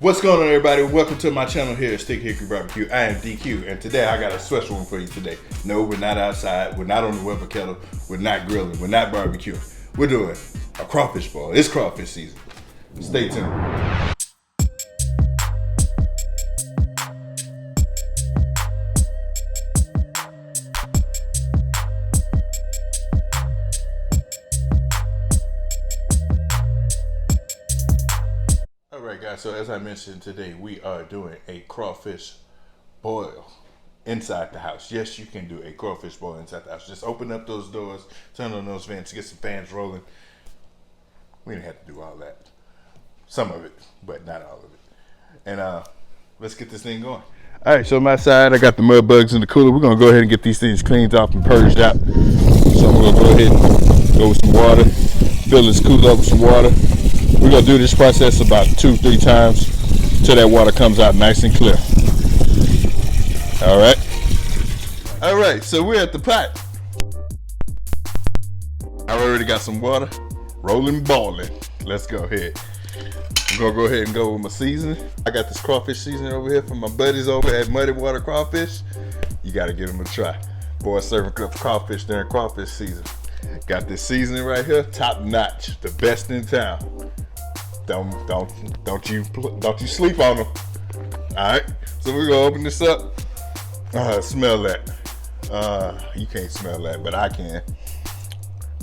What's going on, everybody? Welcome to my channel here at Stick Hickory Barbecue. I am DQ, and today I got a special one for you today. No, we're not outside. We're not on the Weber kettle. We're not grilling. We're not barbecuing. We're doing a crawfish boil. It's crawfish season. Stay tuned. Alright guys, so as I mentioned today, we are doing a crawfish boil inside the house. Yes, you can do a crawfish boil inside the house. Just open up those doors, turn on those vents, get some fans rolling. We didn't have to do all that. Some of it, but not all of it. And let's get this thing going. Alright, so on my side, I got the mud bugs in the cooler. We're going to go ahead and get these things cleaned off and purged out. So I'm going to go ahead and go with some water, fill this cooler up with some water. We're going to do this process about 2-3 times until that water comes out nice and clear. Alright, so we're at the pot. I already got some water rolling, balling. Let's go ahead. I'm going to go ahead and go with my seasoning. I got this crawfish seasoning over here from my buddies over at Muddy Water Crawfish. You got to give them a try. Boy, serving up crawfish during crawfish season. Got this seasoning right here, top notch, the best in town. Don't you sleep on them. All right, so we're gonna open this up. Smell that. You can't smell that, but I can.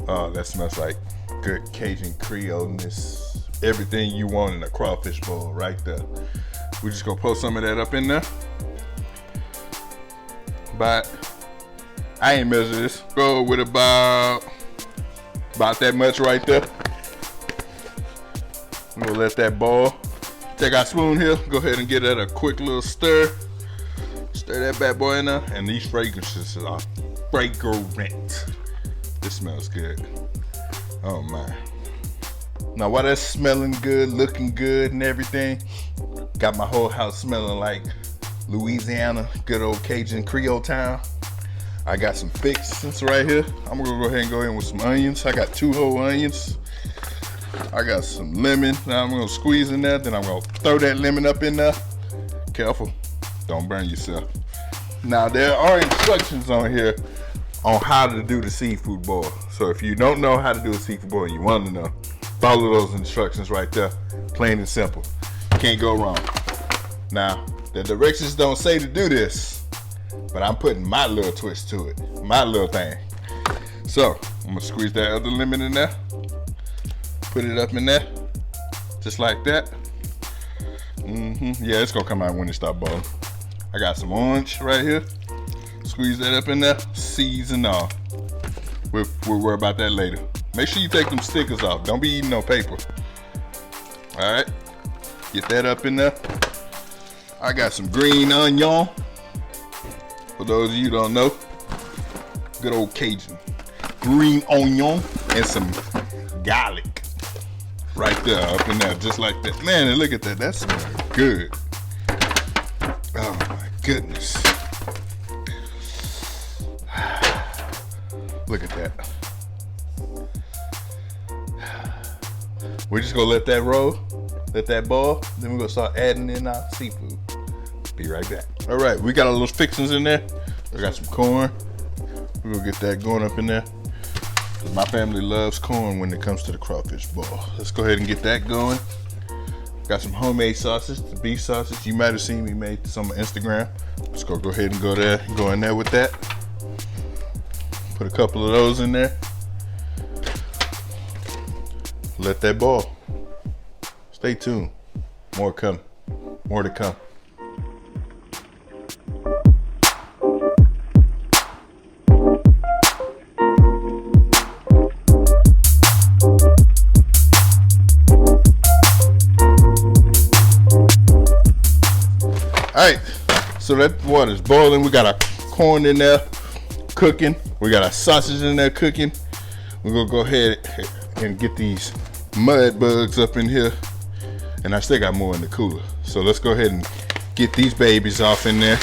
That smells like good Cajun Creoleness. Everything you want in a crawfish bowl, right there. We're just gonna pour some of that up in there. But I ain't measure this. Go with about that much right there. We'll let that boil. Take our spoon here. Go ahead and give that a quick little stir. Stir that bad boy in there. And these fragrances are fragrant. This smells good. Oh my. Now while that's smelling good, looking good and everything, got my whole house smelling like Louisiana, good old Cajun Creole town. I got some fixings right here. I'm gonna go ahead and go in with some onions. I got 2 whole onions. I got some lemon. Now I'm gonna squeeze in there. Then I'm gonna throw that lemon up in there. Careful, don't burn yourself. Now there are instructions on here on how to do the seafood boil. So if you don't know how to do a seafood boil and you want to know, follow those instructions right there. Plain and simple. Can't go wrong. Now the directions don't say to do this, but I'm putting my little twist to it, my little thing. So I'm gonna squeeze that other lemon in there, put it up in there, just like that. Yeah, it's gonna come out when it start boiling. I got some orange right here. Squeeze that up in there, seeds and all. We'll worry about that later. Make sure you take them stickers off. Don't be eating no paper. All right, get that up in there. I got some green onion. For those of you who don't know, good old Cajun green onion and some garlic right there up in there, just like that. Man, and look at that. That smells good. Oh my goodness. Look at that. We're just gonna let that roll, let that boil. Then we're gonna start adding in our seafood. Be right back. All right, we got a little fixings in there. I got some corn. We're gonna get that going up in there. My family loves corn when it comes to the crawfish boil. Let's go ahead and get that going. Got some homemade sausage, the beef sausage. You might have seen me make this on my Instagram. Let's go ahead and go in there with that. Put a couple of those in there. Let that boil. Stay tuned. More to come. Alright, so that water's boiling. We got our corn in there cooking. We got our sausage in there cooking. We're gonna go ahead and get these mud bugs up in here. And I still got more in the cooler. So let's go ahead and get these babies off in there.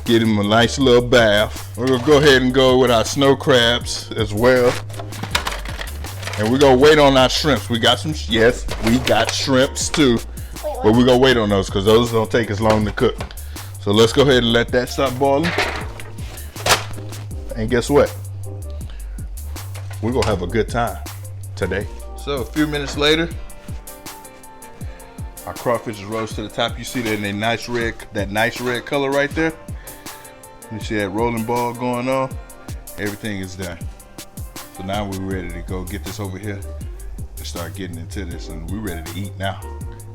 Get them a nice little bath. We're gonna go ahead and go with our snow crabs as well. And we're gonna wait on our shrimps. We got some, yes, we got shrimps too. Wait, But we're gonna wait on those because those don't take as long to cook. So let's go ahead and let that stop boiling. And guess what? We're gonna have a good time today. So a few minutes later, our crawfish is rose to the top. You see that in that nice red color right there? You see that rolling ball going on? Everything is done. So now we're ready to go get this over here and start getting into this, and we're ready to eat now.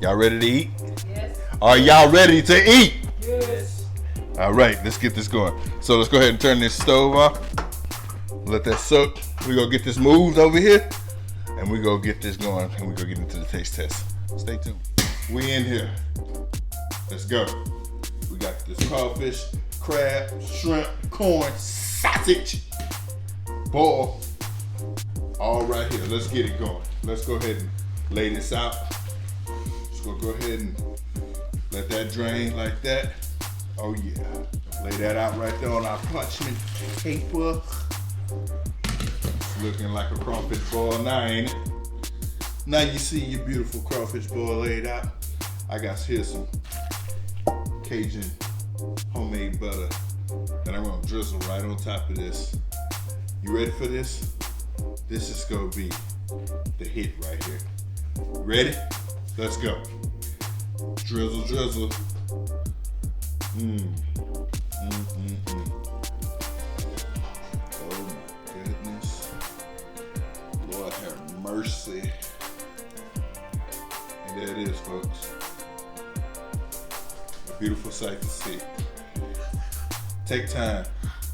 Y'all ready to eat? Yes. Are y'all ready to eat? Yes. All right, let's get this going. So let's go ahead and turn this stove off. Let that soak. We're gonna get this moved over here, and we're gonna get this going, and we're gonna get into the taste test. Stay tuned. We in here. Let's go. We got this crawfish, crab, shrimp, corn, sausage, boil, all right here. Let's get it going. Let's go ahead and lay this out. Just gonna go ahead and let that drain like that. Oh yeah. Lay that out right there on our parchment paper. It's looking like a crawfish boil now, ain't it? Now you see your beautiful crawfish boil laid out. I got here some Cajun homemade butter that I'm gonna drizzle right on top of this. You ready for this? This is gonna be the hit right here. Ready? Let's go. Drizzle, drizzle. Oh my goodness. Lord have mercy. And there it is, folks. A beautiful sight to see. Take time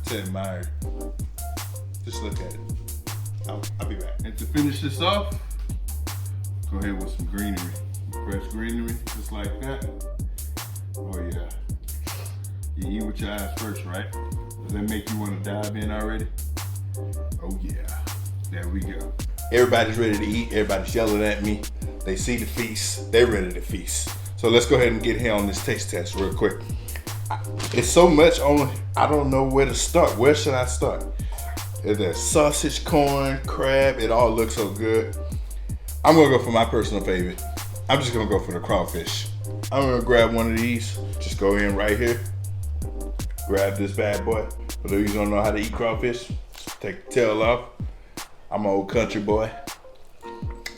to admire. Just look at it. I'll be back. And to finish this off, go ahead with some greenery. Fresh greenery, just like that. Oh yeah. You eat with your eyes first, right? Does that make you want to dive in already? Oh yeah. There we go. Everybody's ready to eat. Everybody's yelling at me. They see the feast. They're ready to feast. So let's go ahead and get here on this taste test real quick. It's so much on, I don't know where to start. Where should I start? There's sausage, corn, crab. It all looks so good. I'm gonna go for my personal favorite. I'm just gonna go for the crawfish. I'm gonna grab one of these. Just go in right here. Grab this bad boy. For those who don't know how to eat crawfish, take the tail off. I'm an old country boy.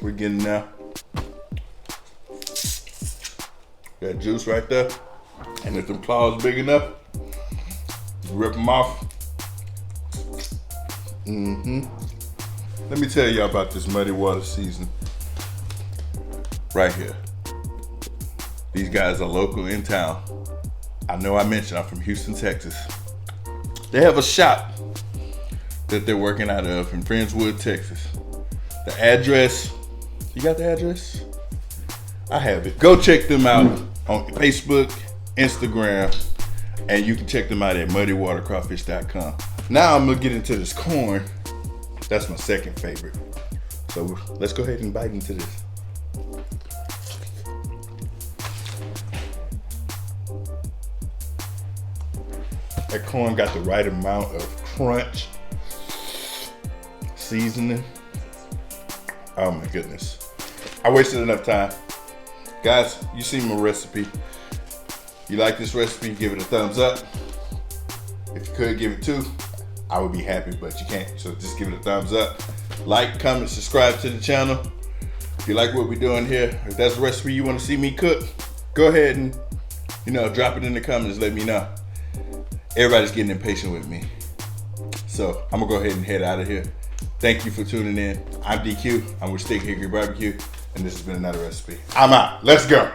We're getting there. That juice right there. And if them claws big enough, rip them off. Let me tell y'all about this muddy water season right here. These guys are local in town. I know I mentioned I'm from Houston, Texas. They have a shop that they're working out of in Friendswood, Texas. The address, you got the address? I have it. Go check them out on Facebook, Instagram, and you can check them out at muddywatercrawfish.com. Now I'm gonna get into this corn. That's my second favorite. So let's go ahead and bite into this. That corn got the right amount of crunch, seasoning. Oh my goodness. I wasted enough time. Guys, you see my recipe. You like this recipe, give it a thumbs up. If you could give it 2, I would be happy, but you can't. So just give it a thumbs up. Like, comment, subscribe to the channel. If you like what we're doing here, if that's a recipe you want to see me cook, go ahead and, drop it in the comments, let me know. Everybody's getting impatient with me. So I'm gonna go ahead and head out of here. Thank you for tuning in. I'm DQ, I'm with Steak Hickory Barbecue, and this has been another recipe. I'm out, let's go.